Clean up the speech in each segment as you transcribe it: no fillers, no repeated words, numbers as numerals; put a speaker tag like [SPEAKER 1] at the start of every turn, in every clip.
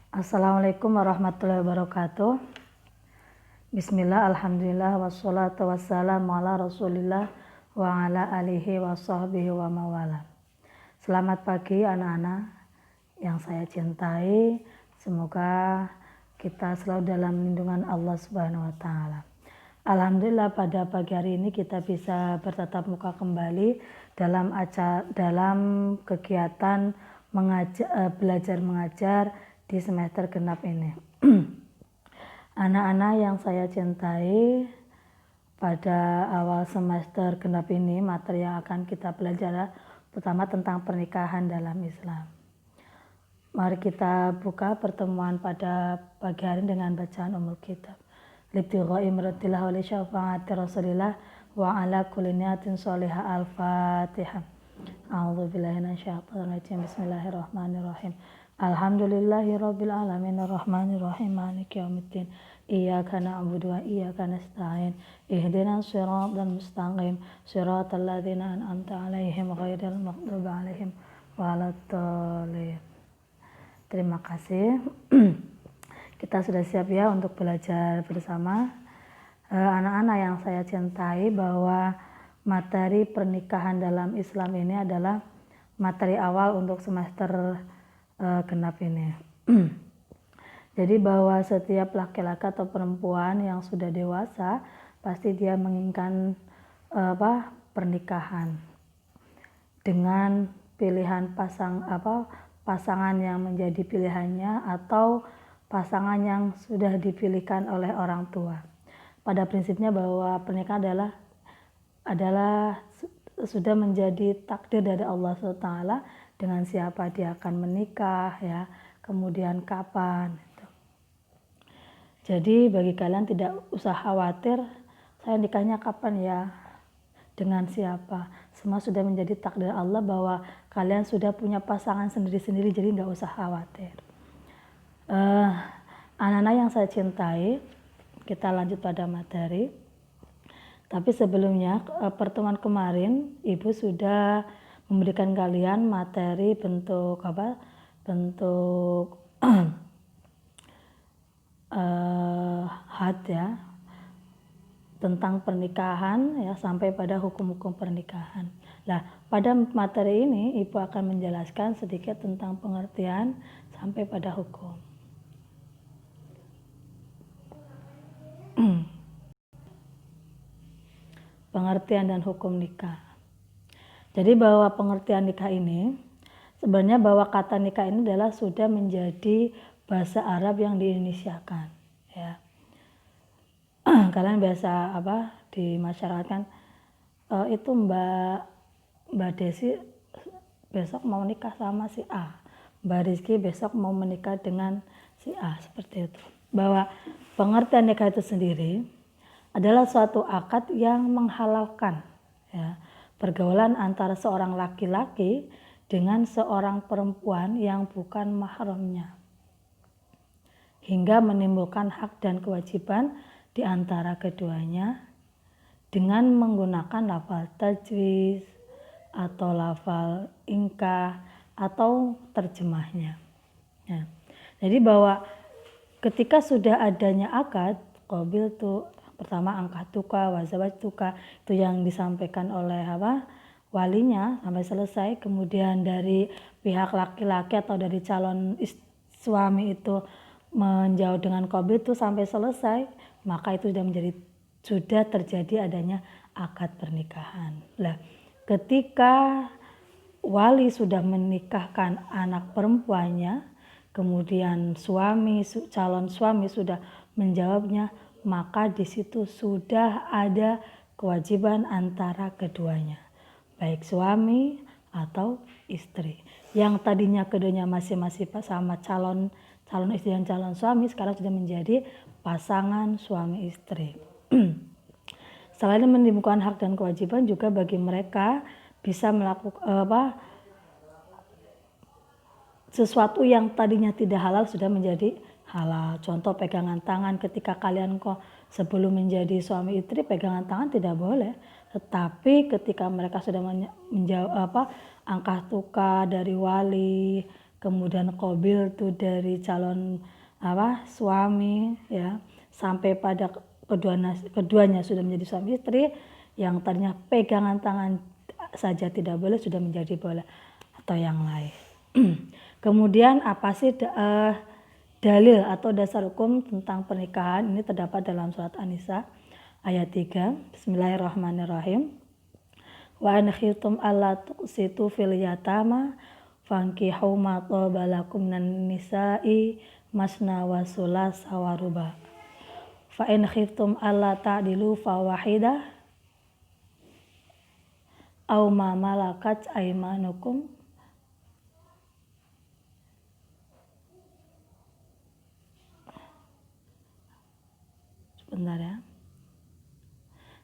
[SPEAKER 1] Assalamualaikum warahmatullahi wabarakatuh. Bismillah, alhamdulillah, wassalatu wassalamu ala rasulillah wa ala alihi wa sahbihi wa mawala. Selamat pagi anak-anak yang saya cintai. Semoga kita selalu dalam lindungan Allah Subhanahu wa taala. Alhamdulillah pada pagi hari ini kita bisa bertatap muka kembali dalam kegiatan belajar mengajar di semester genap ini. Anak-anak yang saya cintai, pada awal semester genap ini materi yang akan kita pelajari pertama tentang pernikahan dalam Islam. Mari kita buka pertemuan pada pagi hari dengan bacaan Ummul Kitab. Libtigha'i mardatillah wa li syafaati Rasulillah wa ala kulli niyatin shalihah. Al-Fatihah. A'udzubillahi minasyaitonir rajim. Bismillahirrahmanirrahim. Alhamdulillahirabbil alamin arrahmanirrahim maliki yaumiddin. Iyyaka na'budu wa iyyaka nasta'in. Ihdinas shiratal mustaqim. Shiratal ladzina an'amta 'alaihim ghairil maghdubi 'alaihim waladdallin. Terima kasih. Kita sudah siap ya untuk belajar bersama. Anak-anak yang saya cintai, bahwa materi pernikahan dalam Islam ini adalah materi awal untuk semester genap ini. Jadi bahwa setiap laki-laki atau perempuan yang sudah dewasa pasti dia menginginkan pernikahan dengan pilihan pasangan yang menjadi pilihannya atau pasangan yang sudah dipilihkan oleh orang tua. Pada prinsipnya bahwa pernikahan adalah sudah menjadi takdir dari Allah SWT dengan siapa dia akan menikah ya, kemudian kapan gitu. Jadi bagi kalian tidak usah khawatir saya nikahnya kapan ya, dengan siapa. Semua sudah menjadi takdir Allah bahwa kalian sudah punya pasangan sendiri-sendiri, jadi nggak usah khawatir. Anak-anak yang saya cintai, kita lanjut pada materi. Tapi sebelumnya pertemuan kemarin Ibu sudah memberikan kalian materi bentuk had ya, tentang pernikahan ya, sampai pada hukum-hukum pernikahan. Nah, pada materi ini Ibu akan menjelaskan sedikit tentang pengertian sampai pada hukum. Pengertian dan hukum nikah. Jadi bahwa pengertian nikah ini sebenarnya bahwa kata nikah ini adalah sudah menjadi bahasa Arab yang diindonesiakan ya. Kalian biasa di masyarakat kan itu Mbak Desi besok mau nikah sama si A, Mbak Rizky besok mau menikah dengan si A, seperti itu. Bahwa pengertian nikah itu sendiri adalah suatu akad yang menghalalkan ya, pergaulan antara seorang laki-laki dengan seorang perempuan yang bukan mahramnya, hingga menimbulkan hak dan kewajiban di antara keduanya dengan menggunakan lafal tajwiz atau lafal ingkah atau terjemahnya ya. Jadi bahwa ketika sudah adanya akad qabil tuh, pertama angkatuka wazawajtuka, itu yang disampaikan oleh walinya sampai selesai, kemudian dari pihak laki-laki atau dari calon suami itu menjawab dengan qabil itu sampai selesai, maka itu sudah terjadi adanya akad pernikahan. Nah, ketika wali sudah menikahkan anak perempuannya, kemudian calon suami sudah menjawabnya, maka di situ sudah ada kewajiban antara keduanya, baik suami atau istri. Yang tadinya keduanya masing-masing sama calon istri dan calon suami, sekarang sudah menjadi pasangan suami istri. Selain menimbulkan hak dan kewajiban, juga bagi mereka bisa melakukan sesuatu yang tadinya tidak halal sudah menjadi halal. Contoh pegangan tangan, ketika kalian sebelum menjadi suami istri pegangan tangan tidak boleh, tetapi ketika mereka sudah menjawab angkah tuka dari wali, kemudian qabil tuh dari calon suami ya, sampai pada keduanya sudah menjadi suami istri, yang tadinya pegangan tangan saja tidak boleh sudah menjadi boleh atau yang lain. Kemudian apa sih dalil atau dasar hukum tentang pernikahan? Ini terdapat dalam surat An-Nisa ayat 3. Bismillahirrahmanirrahim. Wa in khiftum alla tuqsitu fil yatama fankihu ma taba lakum minan nisa'i masna wa sulasa wa ruba. Fa in khiftum alla ta'dilu fa wahidah aw ma malakat aymanukum sebentar ya.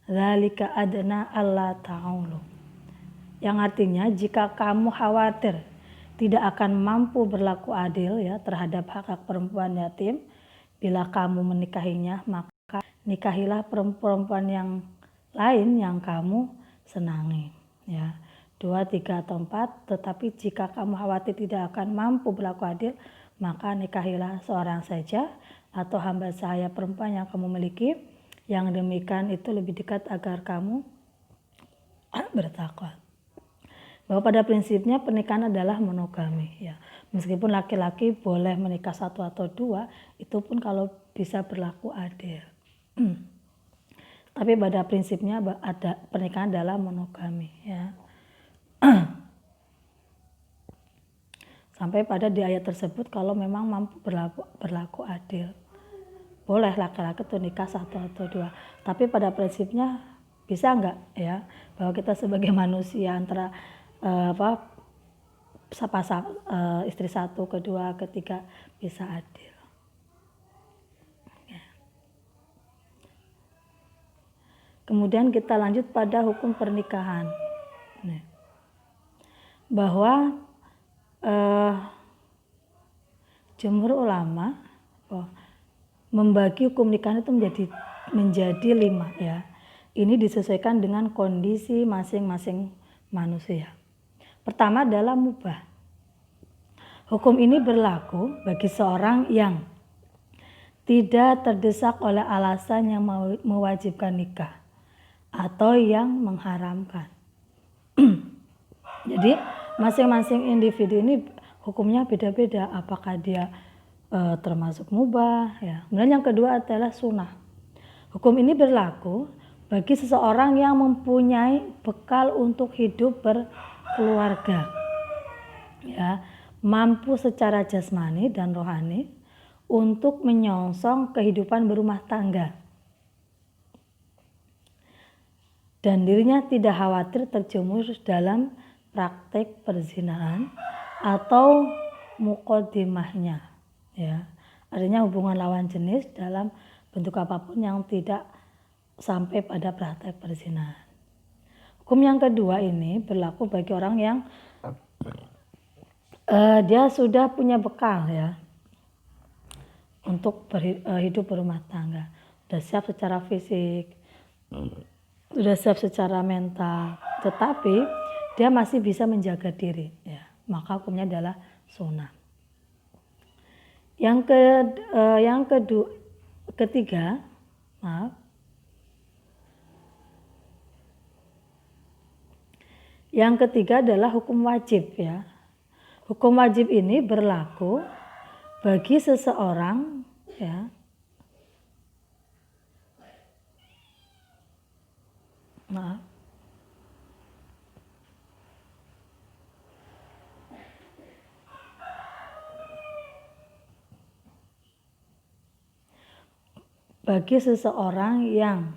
[SPEAKER 1] Dzalika adna alla ta'ulu. Yang artinya jika kamu khawatir tidak akan mampu berlaku adil ya terhadap hak-hak perempuan yatim, bila kamu menikahinya maka nikahilah perempuan yang lain yang kamu senangi ya. 2, 3 atau 4. Tetapi jika kamu khawatir tidak akan mampu berlaku adil, maka nikahilah seorang saja atau hamba sahaya perempuan yang kamu miliki. Yang demikian itu lebih dekat agar kamu bertakwa. Bahwa pada prinsipnya pernikahan adalah monogami ya. Meskipun laki-laki boleh menikah 1 atau 2, itu pun kalau bisa berlaku adil. Tapi pada prinsipnya ada pernikahan adalah monogami ya. Sampai pada di ayat tersebut kalau memang mampu berlaku adil, boleh laki-laki tuh nikah 1 atau 2. Tapi pada prinsipnya bisa enggak ya, bahwa kita sebagai manusia antara istri 1, kedua, ketiga bisa adil. Ya. Kemudian kita lanjut pada hukum pernikahan. Nah, bahwa jumhur ulama membagi hukum nikahan itu menjadi 5 ya. Ini disesuaikan dengan kondisi masing-masing manusia. Pertama adalah mubah. Hukum ini berlaku bagi seorang yang tidak terdesak oleh alasan yang mewajibkan nikah atau yang mengharamkan. Jadi masing-masing individu ini hukumnya beda-beda, apakah dia termasuk mubah ya. Kemudian yang kedua adalah sunnah. Hukum ini berlaku bagi seseorang yang mempunyai bekal untuk hidup berkeluarga ya, mampu secara jasmani dan rohani untuk menyongsong kehidupan berumah tangga dan dirinya tidak khawatir terjerumus dalam praktek perzinahan atau muqaddimahnya ya, artinya hubungan lawan jenis dalam bentuk apapun yang tidak sampai pada praktek perzinahan. Hukum yang kedua ini berlaku bagi orang yang dia sudah punya bekal ya untuk hidup berumah tangga, sudah siap secara fisik, sudah siap secara mental, tetapi dia masih bisa menjaga diri ya, maka hukumnya adalah sunnah. Yang ketiga adalah hukum wajib ya. Hukum wajib ini berlaku bagi seseorang ya, bagi seseorang yang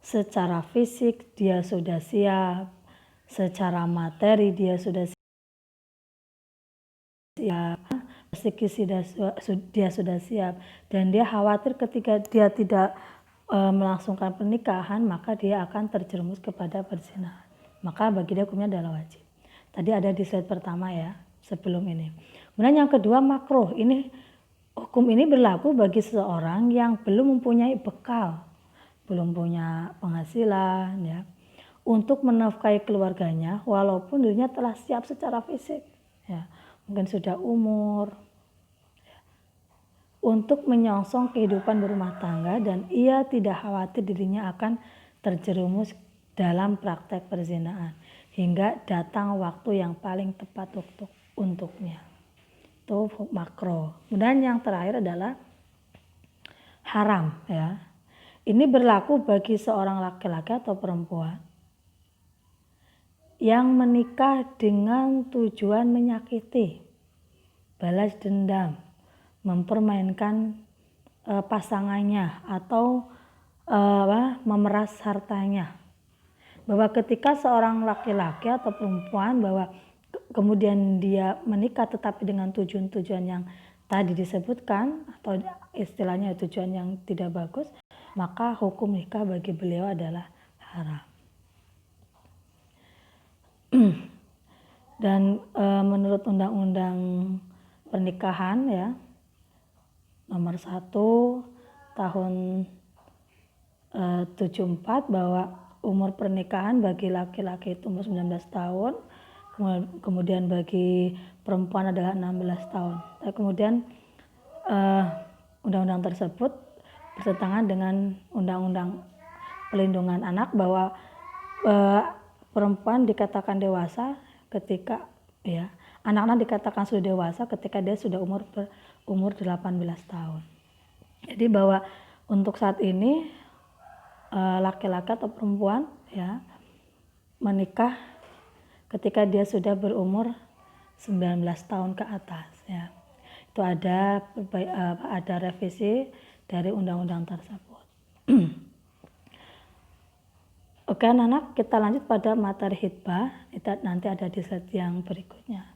[SPEAKER 1] secara fisik dia sudah siap, secara materi dia sudah siap, psikis dia sudah siap, dan dia khawatir ketika dia tidak melangsungkan pernikahan maka dia akan terjerumus kepada perzinahan, maka bagi dia hukumnya adalah wajib. Tadi ada di slide pertama ya sebelum ini. Kemudian yang kedua makruh. Ini hukum ini berlaku bagi seseorang yang belum mempunyai bekal, belum punya penghasilan ya, untuk menafkahi keluarganya walaupun dirinya telah siap secara fisik ya, mungkin sudah umur, untuk menyongsong kehidupan berumah tangga dan ia tidak khawatir dirinya akan terjerumus dalam praktek perzinaan hingga datang waktu yang paling tepat untuknya. Itu makro. Kemudian yang terakhir adalah haram ya. Ini berlaku bagi seorang laki-laki atau perempuan yang menikah dengan tujuan menyakiti, balas dendam, mempermainkan pasangannya atau memeras hartanya. Bahwa ketika seorang laki-laki atau perempuan bahwa kemudian dia menikah tetapi dengan tujuan-tujuan yang tadi disebutkan atau istilahnya tujuan yang tidak bagus, maka hukum nikah bagi beliau adalah haram. Dan menurut undang-undang pernikahan ya nomor 1 tahun 74 bahwa umur pernikahan bagi laki-laki itu umur 19 tahun, kemudian bagi perempuan adalah 16 tahun. Dan kemudian undang-undang tersebut bertentangan dengan undang-undang pelindungan anak bahwa perempuan dikatakan dewasa ketika ya anak-anak dikatakan sudah dewasa ketika dia sudah umur 18 tahun. Jadi bahwa untuk saat ini laki-laki atau perempuan ya menikah ketika dia sudah berumur 19 tahun ke atas ya. Itu ada revisi dari undang-undang tersebut. Oke anak-anak, kita lanjut pada materi khitbah. Nanti ada di slide yang berikutnya.